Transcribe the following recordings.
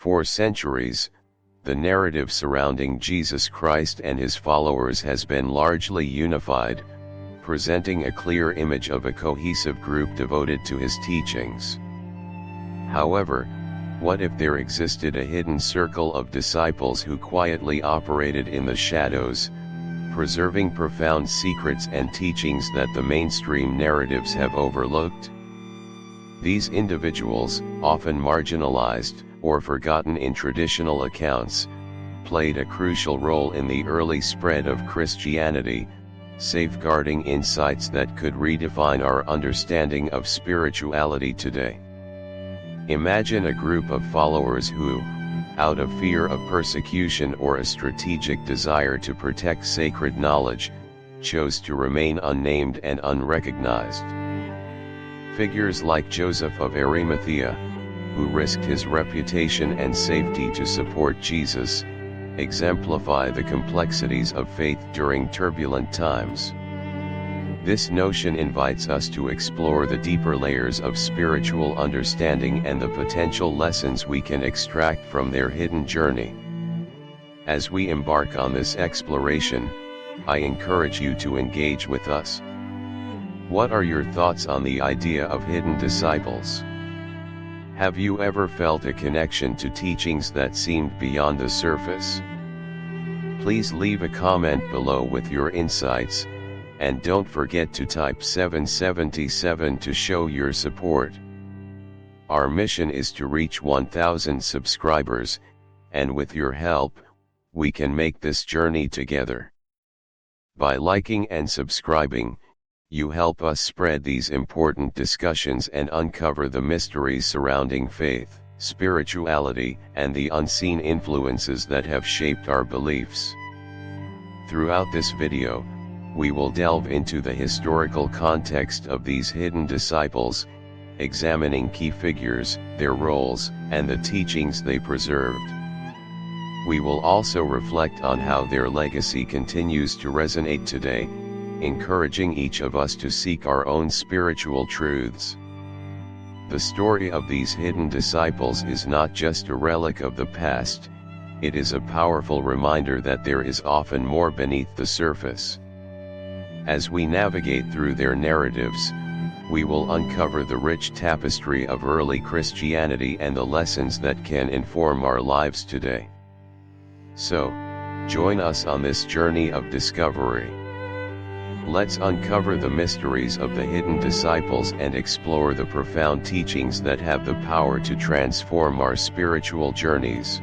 For centuries, the narrative surrounding Jesus Christ and his followers has been largely unified, presenting a clear image of a cohesive group devoted to his teachings. However, what if there existed a hidden circle of disciples who quietly operated in the shadows, preserving profound secrets and teachings that the mainstream narratives have overlooked? These individuals, often marginalized or forgotten in traditional accounts, played a crucial role in the early spread of Christianity, safeguarding insights that could redefine our understanding of spirituality today. Imagine a group of followers who, out of fear of persecution or a strategic desire to protect sacred knowledge, chose to remain unnamed and unrecognized. Figures like Joseph of Arimathea, who risked his reputation and safety to support Jesus, exemplify the complexities of faith during turbulent times. This notion invites us to explore the deeper layers of spiritual understanding and the potential lessons we can extract from their hidden journey. As we embark on this exploration, I encourage you to engage with us. What are your thoughts on the idea of hidden disciples? Have you ever felt a connection to teachings that seemed beyond the surface? Please leave a comment below with your insights, and don't forget to type 777 to show your support. Our mission is to reach 1,000 subscribers, and with your help, we can make this journey together. By liking and subscribing, you help us spread these important discussions and uncover the mysteries surrounding faith, spirituality, and the unseen influences that have shaped our beliefs. Throughout this video, we will delve into the historical context of these hidden disciples, examining key figures, their roles, and the teachings they preserved. We will also reflect on how their legacy continues to resonate today, encouraging each of us to seek our own spiritual truths. The story of these hidden disciples is not just a relic of the past, it is a powerful reminder that there is often more beneath the surface. As we navigate through their narratives, we will uncover the rich tapestry of early Christianity and the lessons that can inform our lives today. So, join us on this journey of discovery. Let's uncover the mysteries of the hidden disciples and explore the profound teachings that have the power to transform our spiritual journeys.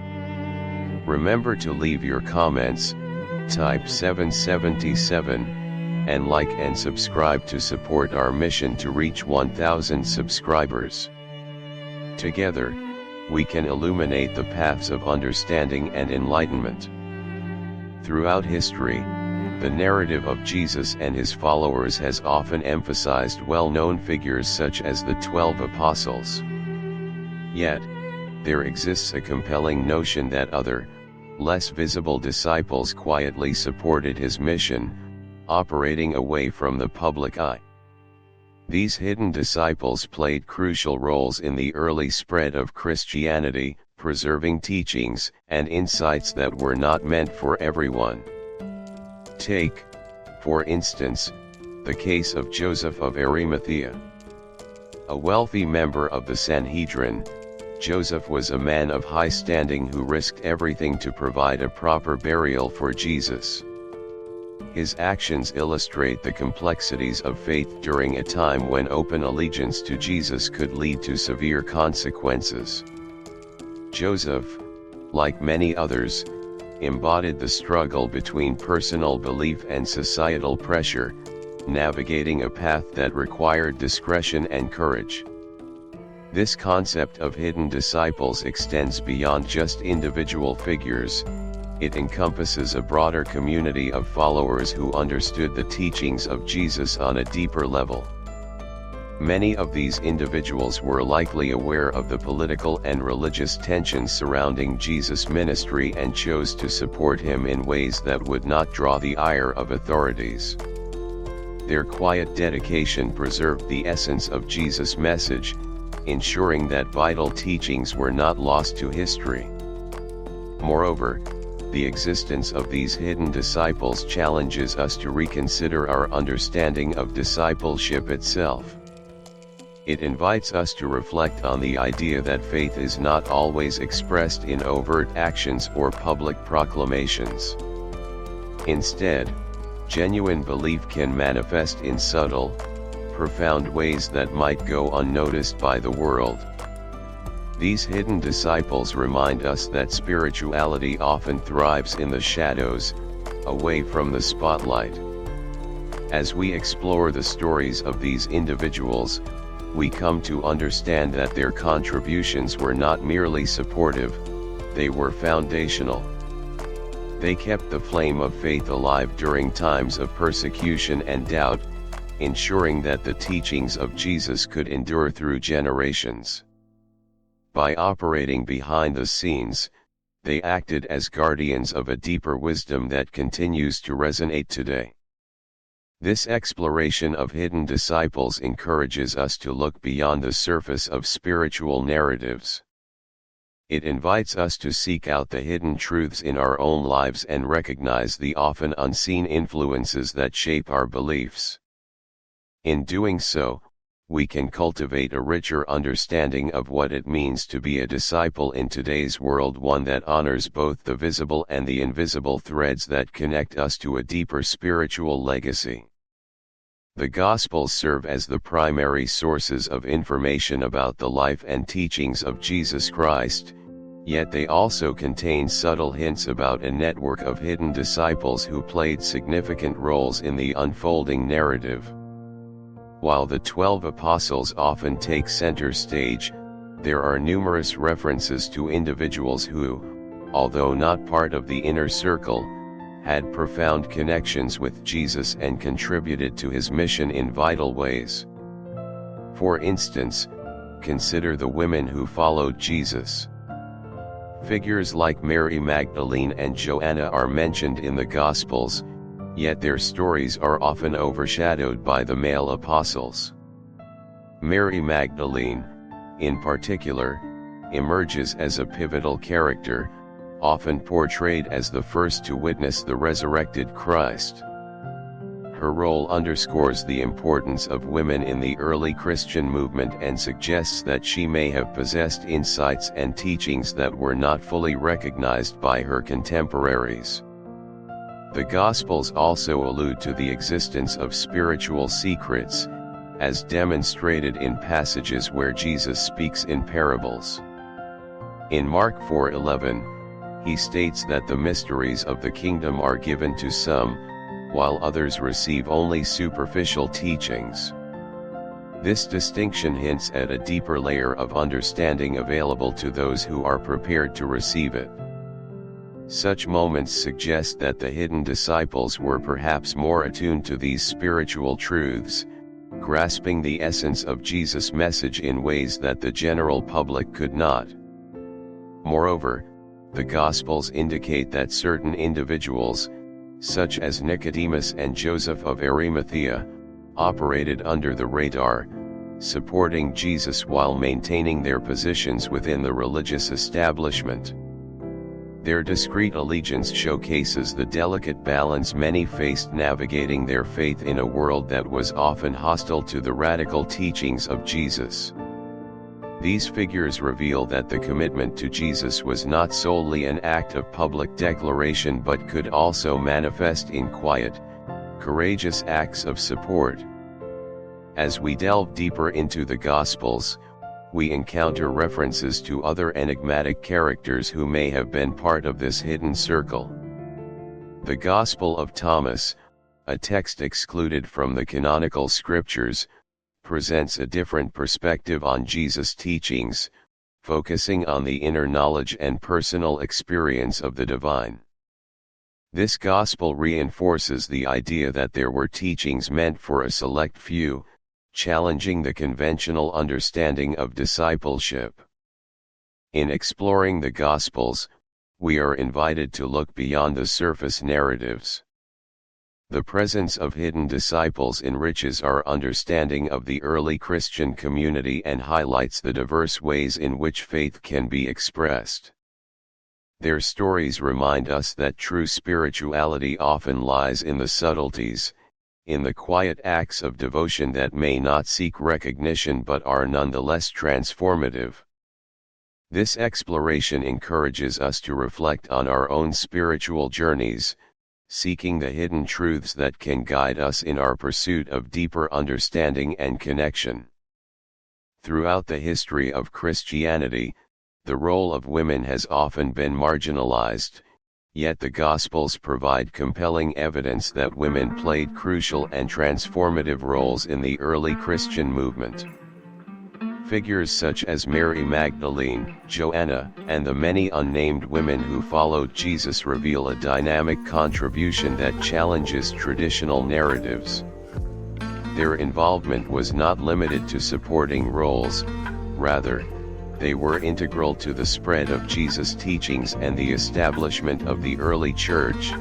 Remember to leave your comments, type 777, and like and subscribe to support our mission to reach 1,000 subscribers. Together, we can illuminate the paths of understanding and enlightenment. Throughout history, the narrative of Jesus and his followers has often emphasized well-known figures such as the 12 apostles. Yet, there exists a compelling notion that other, less visible disciples quietly supported his mission, operating away from the public eye. These hidden disciples played crucial roles in the early spread of Christianity, preserving teachings and insights that were not meant for everyone. Take, for instance, the case of Joseph of Arimathea. A wealthy member of the Sanhedrin, Joseph was a man of high standing who risked everything to provide a proper burial for Jesus. His actions illustrate the complexities of faith during a time when open allegiance to Jesus could lead to severe consequences. Joseph, like many others, embodied the struggle between personal belief and societal pressure, navigating a path that required discretion and courage. This concept of hidden disciples extends beyond just individual figures. It encompasses a broader community of followers who understood the teachings of Jesus on a deeper level. Many of these individuals were likely aware of the political and religious tensions surrounding Jesus' ministry and chose to support him in ways that would not draw the ire of authorities. Their quiet dedication preserved the essence of Jesus' message, ensuring that vital teachings were not lost to history. Moreover, the existence of these hidden disciples challenges us to reconsider our understanding of discipleship itself. It invites us to reflect on the idea that faith is not always expressed in overt actions or public proclamations. Instead, genuine belief can manifest in subtle, profound ways that might go unnoticed by the world. These hidden disciples remind us that spirituality often thrives in the shadows, away from the spotlight. As we explore the stories of these individuals, we come to understand that their contributions were not merely supportive, they were foundational. They kept the flame of faith alive during times of persecution and doubt, ensuring that the teachings of Jesus could endure through generations. By operating behind the scenes, they acted as guardians of a deeper wisdom that continues to resonate today. This exploration of hidden disciples encourages us to look beyond the surface of spiritual narratives. It invites us to seek out the hidden truths in our own lives and recognize the often unseen influences that shape our beliefs. In doing so, we can cultivate a richer understanding of what it means to be a disciple in today's world, one that honors both the visible and the invisible threads that connect us to a deeper spiritual legacy. The Gospels serve as the primary sources of information about the life and teachings of Jesus Christ, yet they also contain subtle hints about a network of hidden disciples who played significant roles in the unfolding narrative. While the 12 apostles often take center stage, there are numerous references to individuals who, although not part of the inner circle, had profound connections with Jesus and contributed to his mission in vital ways. For instance, consider the women who followed Jesus. Figures like Mary Magdalene and Joanna are mentioned in the Gospels, yet their stories are often overshadowed by the male apostles. Mary Magdalene, in particular, emerges as a pivotal character, often portrayed as the first to witness the resurrected Christ. Her role underscores the importance of women in the early Christian movement and suggests that she may have possessed insights and teachings that were not fully recognized by her contemporaries. The Gospels also allude to the existence of spiritual secrets, as demonstrated in passages where Jesus speaks in parables. In Mark 4:11, he states that the mysteries of the kingdom are given to some, while others receive only superficial teachings. This distinction hints at a deeper layer of understanding available to those who are prepared to receive it. Such moments suggest that the hidden disciples were perhaps more attuned to these spiritual truths, grasping the essence of Jesus' message in ways that the general public could not. Moreover, the Gospels indicate that certain individuals, such as Nicodemus and Joseph of Arimathea, operated under the radar, supporting Jesus while maintaining their positions within the religious establishment. Their discreet allegiance showcases the delicate balance many faced navigating their faith in a world that was often hostile to the radical teachings of Jesus. These figures reveal that the commitment to Jesus was not solely an act of public declaration but could also manifest in quiet, courageous acts of support. As we delve deeper into the Gospels, we encounter references to other enigmatic characters who may have been part of this hidden circle. The Gospel of Thomas, a text excluded from the canonical scriptures, presents a different perspective on Jesus' teachings, focusing on the inner knowledge and personal experience of the divine. This gospel reinforces the idea that there were teachings meant for a select few, challenging the conventional understanding of discipleship. In exploring the Gospels, we are invited to look beyond the surface narratives. The presence of hidden disciples enriches our understanding of the early Christian community and highlights the diverse ways in which faith can be expressed. Their stories remind us that true spirituality often lies in the subtleties, in the quiet acts of devotion that may not seek recognition but are nonetheless transformative. This exploration encourages us to reflect on our own spiritual journeys, seeking the hidden truths that can guide us in our pursuit of deeper understanding and connection. Throughout the history of Christianity, the role of women has often been marginalized, yet the Gospels provide compelling evidence that women played crucial and transformative roles in the early Christian movement. Figures such as Mary Magdalene, Joanna, and the many unnamed women who followed Jesus reveal a dynamic contribution that challenges traditional narratives. Their involvement was not limited to supporting roles, rather, they were integral to the spread of Jesus' teachings and the establishment of the early church.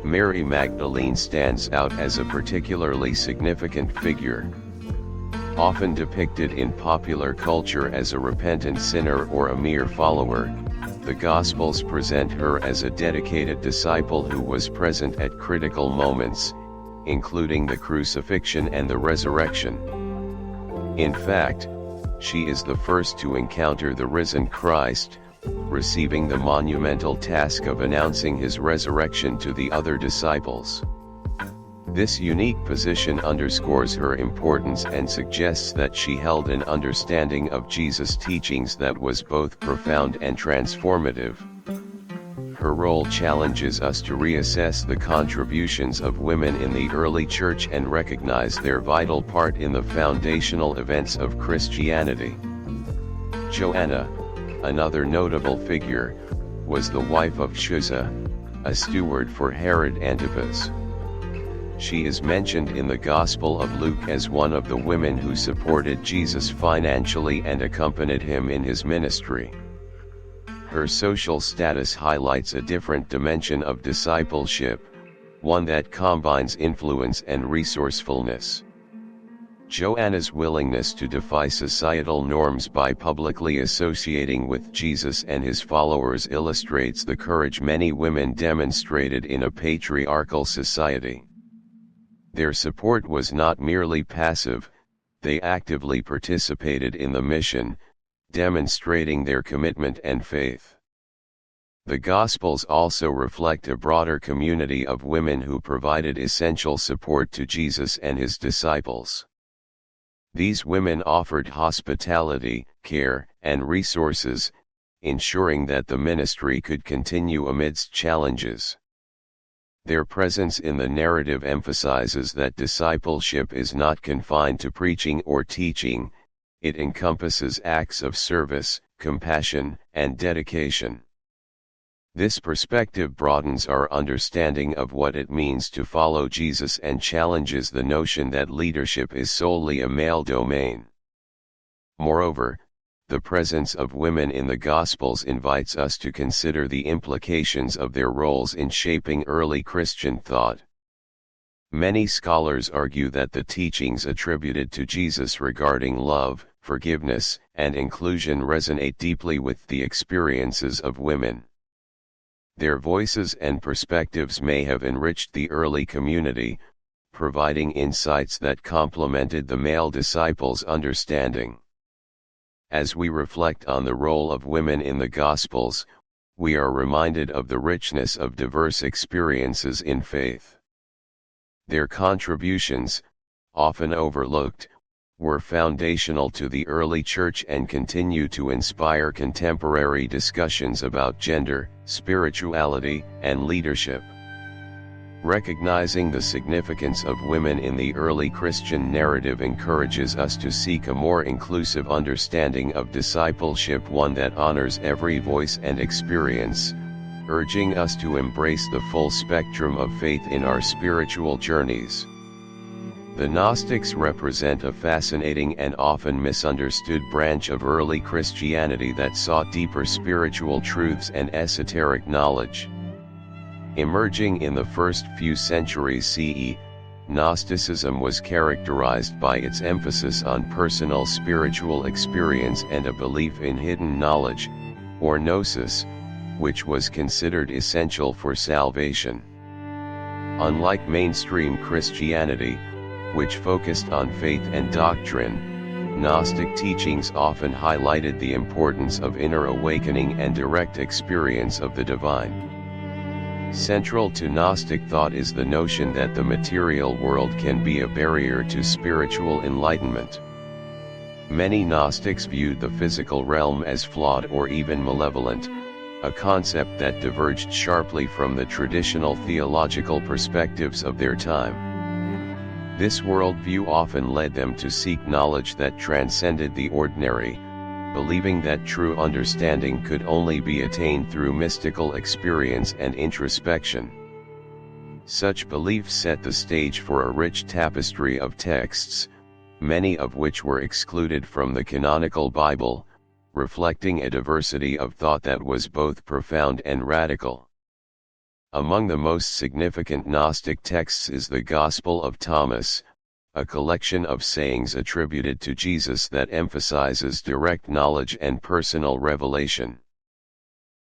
Mary Magdalene stands out as a particularly significant figure. Often depicted in popular culture as a repentant sinner or a mere follower, the Gospels present her as a dedicated disciple who was present at critical moments, including the crucifixion and the resurrection. In fact, she is the first to encounter the risen Christ, receiving the monumental task of announcing his resurrection to the other disciples. This unique position underscores her importance and suggests that she held an understanding of Jesus' teachings that was both profound and transformative. Her role challenges us to reassess the contributions of women in the early church and recognize their vital part in the foundational events of Christianity. Joanna, another notable figure, was the wife of Chuza, a steward for Herod Antipas. She is mentioned in the Gospel of Luke as one of the women who supported Jesus financially and accompanied him in his ministry. Her social status highlights a different dimension of discipleship, one that combines influence and resourcefulness. Joanna's willingness to defy societal norms by publicly associating with Jesus and his followers illustrates the courage many women demonstrated in a patriarchal society. Their support was not merely passive, they actively participated in the mission, demonstrating their commitment and faith. The Gospels also reflect a broader community of women who provided essential support to Jesus and his disciples. These women offered hospitality, care, and resources, ensuring that the ministry could continue amidst challenges. Their presence in the narrative emphasizes that discipleship is not confined to preaching or teaching, it encompasses acts of service, compassion, and dedication. This perspective broadens our understanding of what it means to follow Jesus and challenges the notion that leadership is solely a male domain. Moreover, the presence of women in the Gospels invites us to consider the implications of their roles in shaping early Christian thought. Many scholars argue that the teachings attributed to Jesus regarding love, forgiveness, and inclusion resonate deeply with the experiences of women. Their voices and perspectives may have enriched the early community, providing insights that complemented the male disciples' understanding. As we reflect on the role of women in the Gospels, we are reminded of the richness of diverse experiences in faith. Their contributions, often overlooked, were foundational to the early church and continue to inspire contemporary discussions about gender, spirituality, and leadership. Recognizing the significance of women in the early Christian narrative encourages us to seek a more inclusive understanding of discipleship, one that honors every voice and experience, urging us to embrace the full spectrum of faith in our spiritual journeys. The Gnostics represent a fascinating and often misunderstood branch of early Christianity that sought deeper spiritual truths and esoteric knowledge. Emerging in the first few centuries CE, Gnosticism was characterized by its emphasis on personal spiritual experience and a belief in hidden knowledge, or gnosis, which was considered essential for salvation. Unlike mainstream Christianity, which focused on faith and doctrine, Gnostic teachings often highlighted the importance of inner awakening and direct experience of the divine. Central to Gnostic thought is the notion that the material world can be a barrier to spiritual enlightenment. Many Gnostics viewed the physical realm as flawed or even malevolent, a concept that diverged sharply from the traditional theological perspectives of their time. This worldview often led them to seek knowledge that transcended the ordinary, believing that true understanding could only be attained through mystical experience and introspection. Such beliefs set the stage for a rich tapestry of texts, many of which were excluded from the canonical Bible, reflecting a diversity of thought that was both profound and radical. Among the most significant Gnostic texts is the Gospel of Thomas, a collection of sayings attributed to Jesus that emphasizes direct knowledge and personal revelation.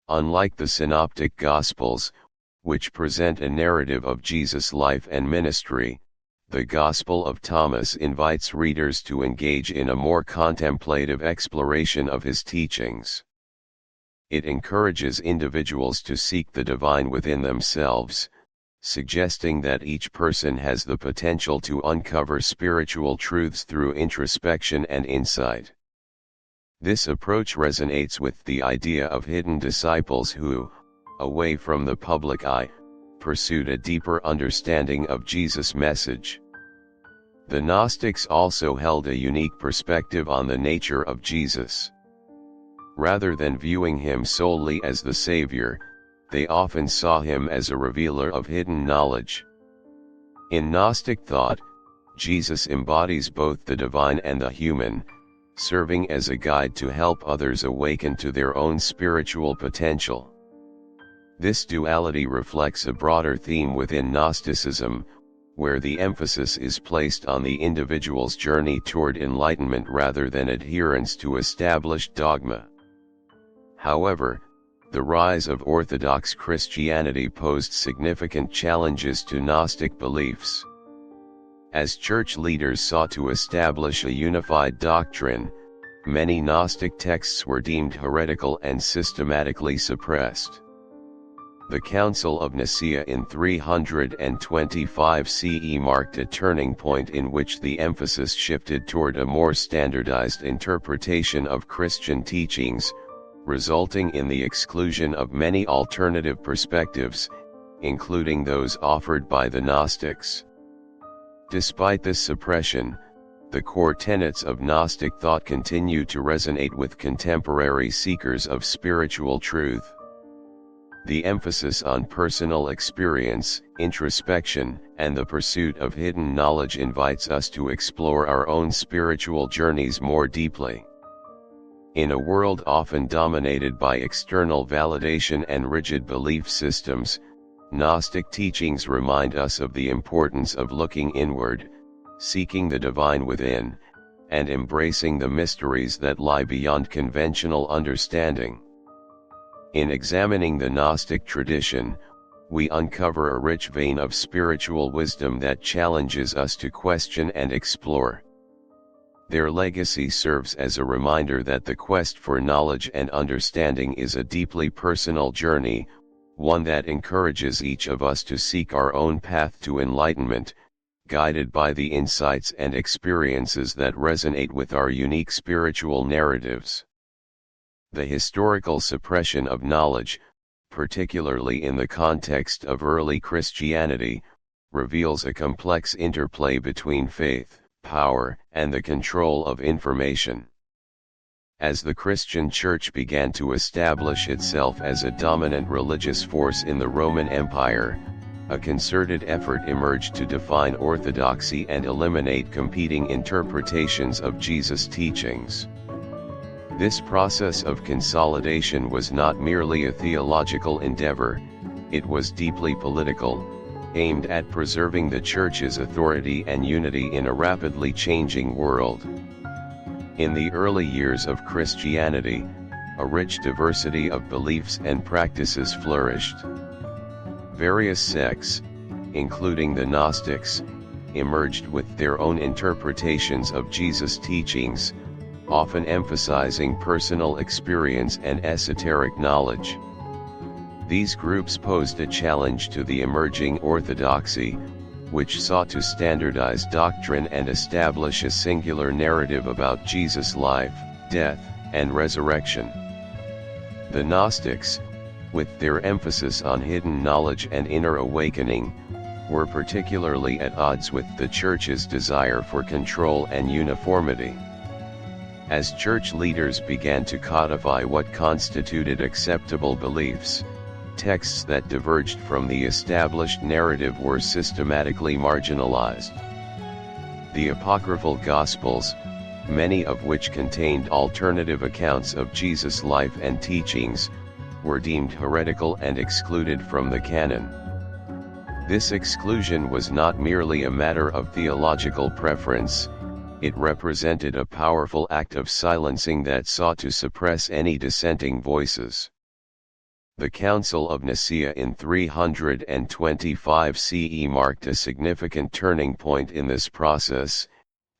Unlike the Synoptic Gospels, which present a narrative of Jesus' life and ministry, the Gospel of Thomas invites readers to engage in a more contemplative exploration of his teachings. It encourages individuals to seek the divine within themselves, suggesting that each person has the potential to uncover spiritual truths through introspection and insight. This approach resonates with the idea of hidden disciples who, away from the public eye, pursued a deeper understanding of Jesus' message. The Gnostics also held a unique perspective on the nature of Jesus. Rather than viewing him solely as the Savior, they often saw him as a revealer of hidden knowledge. In Gnostic thought, Jesus embodies both the divine and the human, serving as a guide to help others awaken to their own spiritual potential. This duality reflects a broader theme within Gnosticism, where the emphasis is placed on the individual's journey toward enlightenment rather than adherence to established dogma. However, the rise of Orthodox Christianity posed significant challenges to Gnostic beliefs. As church leaders sought to establish a unified doctrine, many Gnostic texts were deemed heretical and systematically suppressed. The Council of Nicaea in 325 CE marked a turning point in which the emphasis shifted toward a more standardized interpretation of Christian teachings, resulting in the exclusion of many alternative perspectives, including those offered by the Gnostics. Despite this suppression, the core tenets of Gnostic thought continue to resonate with contemporary seekers of spiritual truth. The emphasis on personal experience, introspection, and the pursuit of hidden knowledge invites us to explore our own spiritual journeys more deeply. In a world often dominated by external validation and rigid belief systems, Gnostic teachings remind us of the importance of looking inward, seeking the divine within, and embracing the mysteries that lie beyond conventional understanding. In examining the Gnostic tradition, we uncover a rich vein of spiritual wisdom that challenges us to question and explore. Their legacy serves as a reminder that the quest for knowledge and understanding is a deeply personal journey, one that encourages each of us to seek our own path to enlightenment, guided by the insights and experiences that resonate with our unique spiritual narratives. The historical suppression of knowledge, particularly in the context of early Christianity, reveals a complex interplay between faith, power, and the control of information. As the Christian Church began to establish itself as a dominant religious force in the Roman Empire, a concerted effort emerged to define orthodoxy and eliminate competing interpretations of Jesus' teachings. This process of consolidation was not merely a theological endeavor, it was deeply political, aimed at preserving the Church's authority and unity in a rapidly changing world. In the early years of Christianity, a rich diversity of beliefs and practices flourished. Various sects, including the Gnostics, emerged with their own interpretations of Jesus' teachings, often emphasizing personal experience and esoteric knowledge. These groups posed a challenge to the emerging orthodoxy, which sought to standardize doctrine and establish a singular narrative about Jesus' life, death, and resurrection. The Gnostics, with their emphasis on hidden knowledge and inner awakening, were particularly at odds with the Church's desire for control and uniformity. As Church leaders began to codify what constituted acceptable beliefs, texts that diverged from the established narrative were systematically marginalized. The apocryphal Gospels, many of which contained alternative accounts of Jesus' life and teachings, were deemed heretical and excluded from the canon. This exclusion was not merely a matter of theological preference, it represented a powerful act of silencing that sought to suppress any dissenting voices. The Council of Nicaea in 325 CE marked a significant turning point in this process,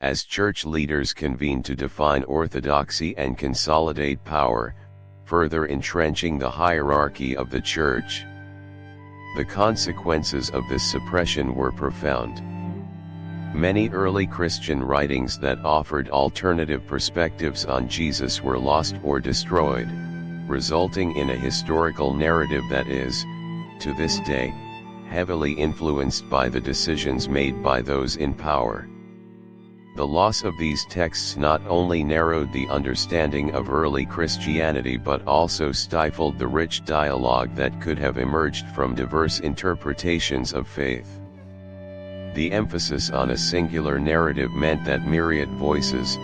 as Church leaders convened to define orthodoxy and consolidate power, further entrenching the hierarchy of the Church. The consequences of this suppression were profound. Many early Christian writings that offered alternative perspectives on Jesus were lost or destroyed, resulting in a historical narrative that is, to this day, heavily influenced by the decisions made by those in power. The loss of these texts not only narrowed the understanding of early Christianity but also stifled the rich dialogue that could have emerged from diverse interpretations of faith. The emphasis on a singular narrative meant that myriad voices,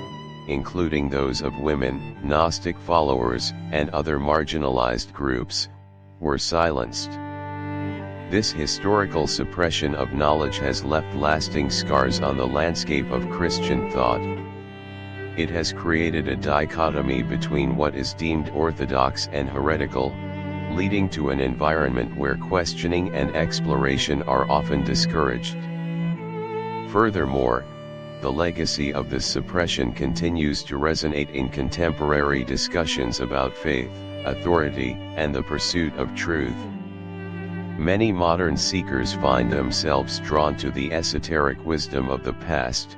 including those of women, Gnostic followers, and other marginalized groups, were silenced. This historical suppression of knowledge has left lasting scars on the landscape of Christian thought. It has created a dichotomy between what is deemed orthodox and heretical, leading to an environment where questioning and exploration are often discouraged. Furthermore, the legacy of this suppression continues to resonate in contemporary discussions about faith, authority, and the pursuit of truth. Many modern seekers find themselves drawn to the esoteric wisdom of the past,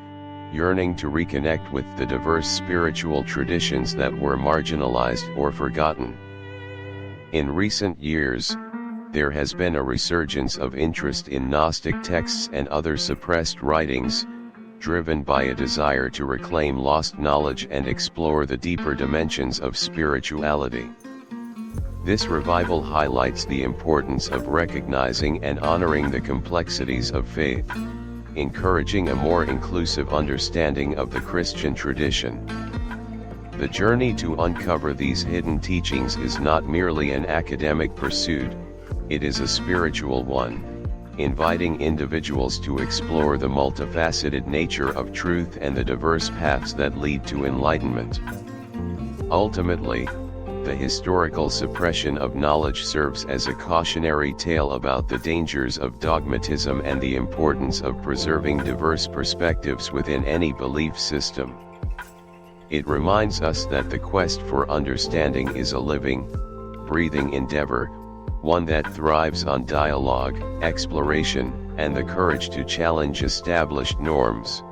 yearning to reconnect with the diverse spiritual traditions that were marginalized or forgotten. In recent years, there has been a resurgence of interest in Gnostic texts and other suppressed writings, driven by a desire to reclaim lost knowledge and explore the deeper dimensions of spirituality. This revival highlights the importance of recognizing and honoring the complexities of faith, encouraging a more inclusive understanding of the Christian tradition. The journey to uncover these hidden teachings is not merely an academic pursuit, it is a spiritual one, inviting individuals to explore the multifaceted nature of truth and the diverse paths that lead to enlightenment. Ultimately, the historical suppression of knowledge serves as a cautionary tale about the dangers of dogmatism and the importance of preserving diverse perspectives within any belief system. It reminds us that the quest for understanding is a living, breathing endeavor, one that thrives on dialogue, exploration, and the courage to challenge established norms.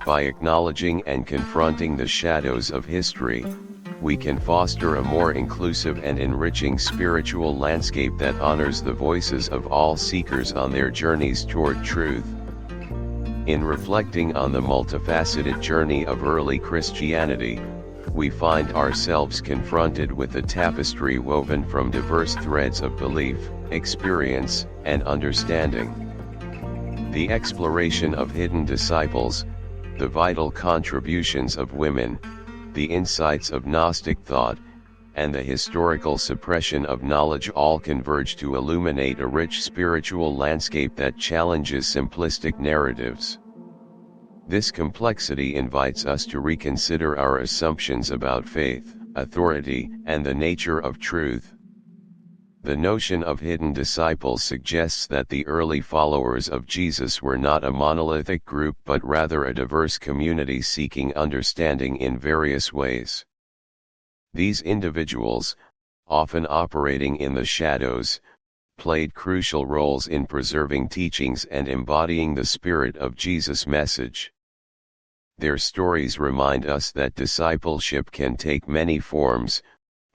By acknowledging and confronting the shadows of history, we can foster a more inclusive and enriching spiritual landscape that honors the voices of all seekers on their journeys toward truth. In reflecting on the multifaceted journey of early Christianity, we find ourselves confronted with a tapestry woven from diverse threads of belief, experience, and understanding. The exploration of hidden disciples, the vital contributions of women, the insights of Gnostic thought, and the historical suppression of knowledge all converge to illuminate a rich spiritual landscape that challenges simplistic narratives. This complexity invites us to reconsider our assumptions about faith, authority, and the nature of truth. The notion of hidden disciples suggests that the early followers of Jesus were not a monolithic group but rather a diverse community seeking understanding in various ways. These individuals, often operating in the shadows, played crucial roles in preserving teachings and embodying the spirit of Jesus' message. Their stories remind us that discipleship can take many forms,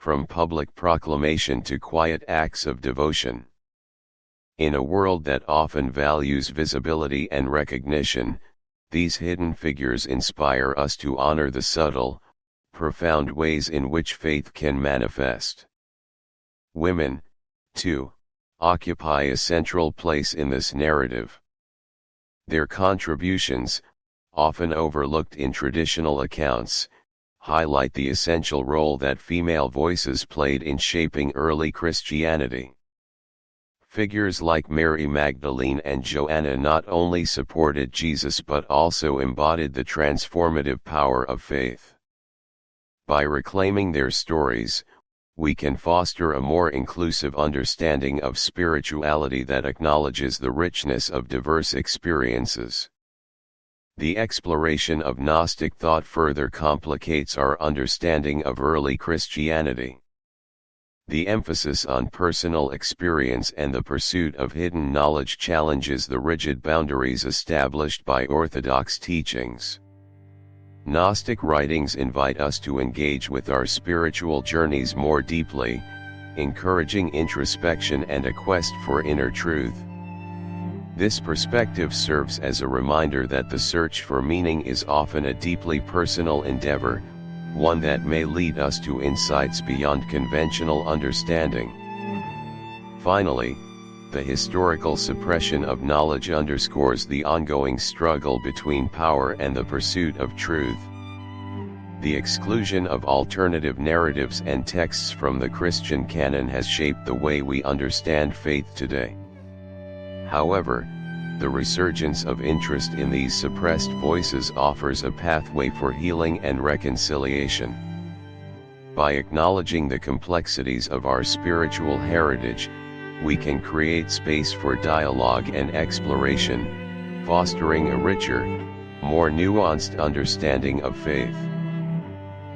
from public proclamation to quiet acts of devotion. In a world that often values visibility and recognition, these hidden figures inspire us to honor the subtle, profound ways in which faith can manifest. Women, too, occupy a central place in this narrative. Their contributions, often overlooked in traditional accounts, highlight the essential role that female voices played in shaping early Christianity. Figures like Mary Magdalene and Joanna not only supported Jesus but also embodied the transformative power of faith. By reclaiming their stories, we can foster a more inclusive understanding of spirituality that acknowledges the richness of diverse experiences. The exploration of Gnostic thought further complicates our understanding of early Christianity. The emphasis on personal experience and the pursuit of hidden knowledge challenges the rigid boundaries established by orthodox teachings. Gnostic writings invite us to engage with our spiritual journeys more deeply, encouraging introspection and a quest for inner truth. This perspective serves as a reminder that the search for meaning is often a deeply personal endeavor, one that may lead us to insights beyond conventional understanding. Finally, the historical suppression of knowledge underscores the ongoing struggle between power and the pursuit of truth. The exclusion of alternative narratives and texts from the Christian canon has shaped the way we understand faith today. However, the resurgence of interest in these suppressed voices offers a pathway for healing and reconciliation. By acknowledging the complexities of our spiritual heritage, we can create space for dialogue and exploration, fostering a richer, more nuanced understanding of faith.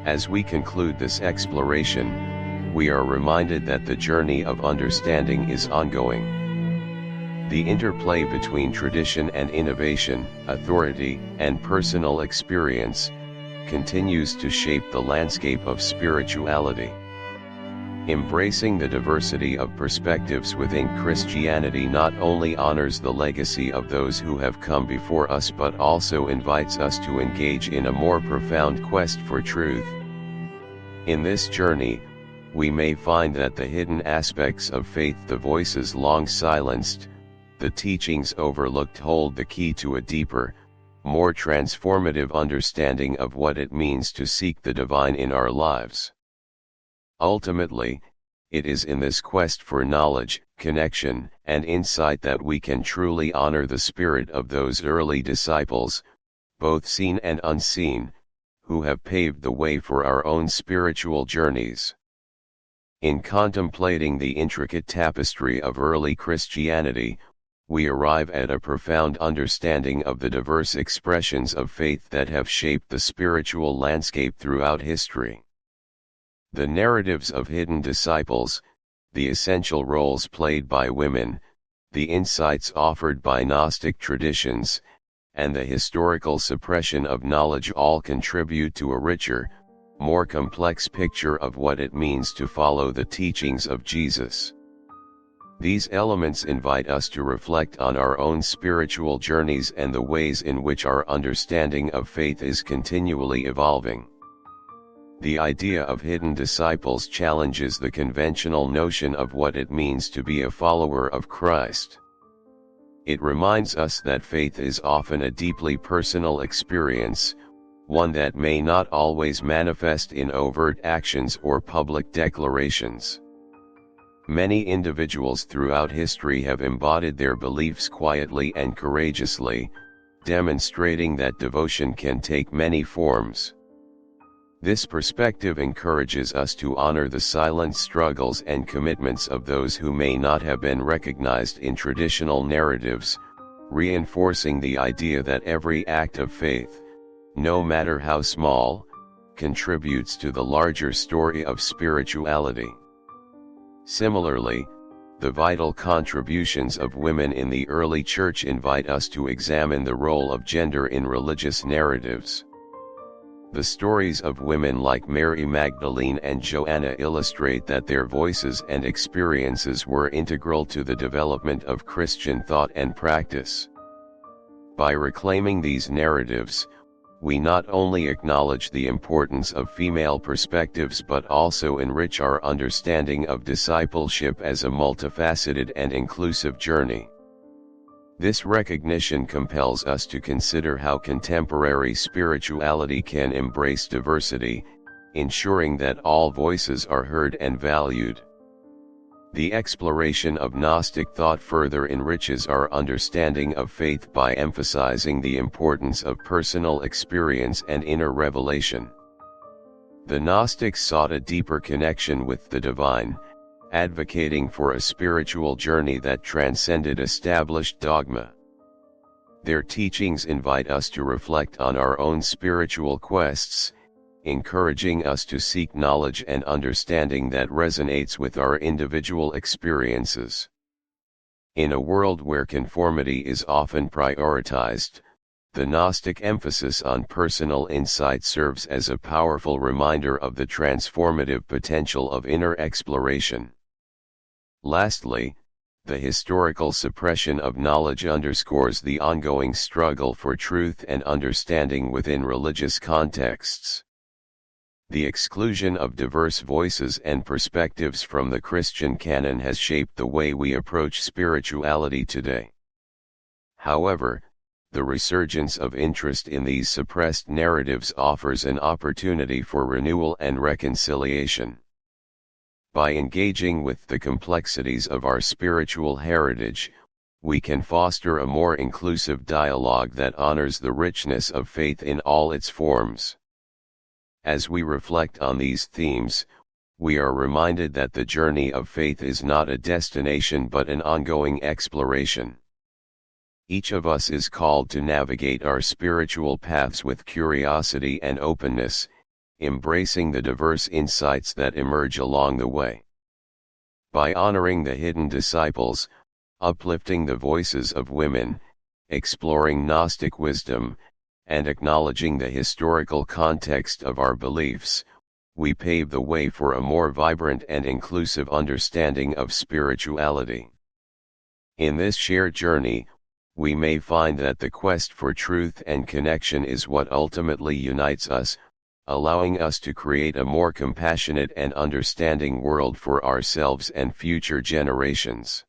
As we conclude this exploration, we are reminded that the journey of understanding is ongoing. The interplay between tradition and innovation, authority and personal experience, continues to shape the landscape of spirituality. Embracing the diversity of perspectives within Christianity not only honors the legacy of those who have come before us but also invites us to engage in a more profound quest for truth. In this journey, we may find that the hidden aspects of faith, the voices long silenced, the teachings overlooked, hold the key to a deeper, more transformative understanding of what it means to seek the divine in our lives. Ultimately, it is in this quest for knowledge, connection, and insight that we can truly honor the spirit of those early disciples, both seen and unseen, who have paved the way for our own spiritual journeys. In contemplating the intricate tapestry of early Christianity, we arrive at a profound understanding of the diverse expressions of faith that have shaped the spiritual landscape throughout history. The narratives of hidden disciples, the essential roles played by women, the insights offered by Gnostic traditions, and the historical suppression of knowledge all contribute to a richer, more complex picture of what it means to follow the teachings of Jesus. These elements invite us to reflect on our own spiritual journeys and the ways in which our understanding of faith is continually evolving. The idea of hidden disciples challenges the conventional notion of what it means to be a follower of Christ. It reminds us that faith is often a deeply personal experience, one that may not always manifest in overt actions or public declarations. Many individuals throughout history have embodied their beliefs quietly and courageously, demonstrating that devotion can take many forms. This perspective encourages us to honor the silent struggles and commitments of those who may not have been recognized in traditional narratives, reinforcing the idea that every act of faith, no matter how small, contributes to the larger story of spirituality. Similarly, the vital contributions of women in the early church invite us to examine the role of gender in religious narratives. The stories of women like Mary Magdalene and Joanna illustrate that their voices and experiences were integral to the development of Christian thought and practice. By reclaiming these narratives, we not only acknowledge the importance of female perspectives but also enrich our understanding of discipleship as a multifaceted and inclusive journey. This recognition compels us to consider how contemporary spirituality can embrace diversity, ensuring that all voices are heard and valued. The exploration of Gnostic thought further enriches our understanding of faith by emphasizing the importance of personal experience and inner revelation. The Gnostics sought a deeper connection with the divine, advocating for a spiritual journey that transcended established dogma. Their teachings invite us to reflect on our own spiritual quests, encouraging us to seek knowledge and understanding that resonates with our individual experiences. In a world where conformity is often prioritized, the Gnostic emphasis on personal insight serves as a powerful reminder of the transformative potential of inner exploration. Lastly, the historical suppression of knowledge underscores the ongoing struggle for truth and understanding within religious contexts. The exclusion of diverse voices and perspectives from the Christian canon has shaped the way we approach spirituality today. However, the resurgence of interest in these suppressed narratives offers an opportunity for renewal and reconciliation. By engaging with the complexities of our spiritual heritage, we can foster a more inclusive dialogue that honors the richness of faith in all its forms. As we reflect on these themes, we are reminded that the journey of faith is not a destination but an ongoing exploration. Each of us is called to navigate our spiritual paths with curiosity and openness, embracing the diverse insights that emerge along the way. By honoring the hidden disciples, uplifting the voices of women, exploring Gnostic wisdom, and acknowledging the historical context of our beliefs, we pave the way for a more vibrant and inclusive understanding of spirituality. In this shared journey, we may find that the quest for truth and connection is what ultimately unites us, allowing us to create a more compassionate and understanding world for ourselves and future generations.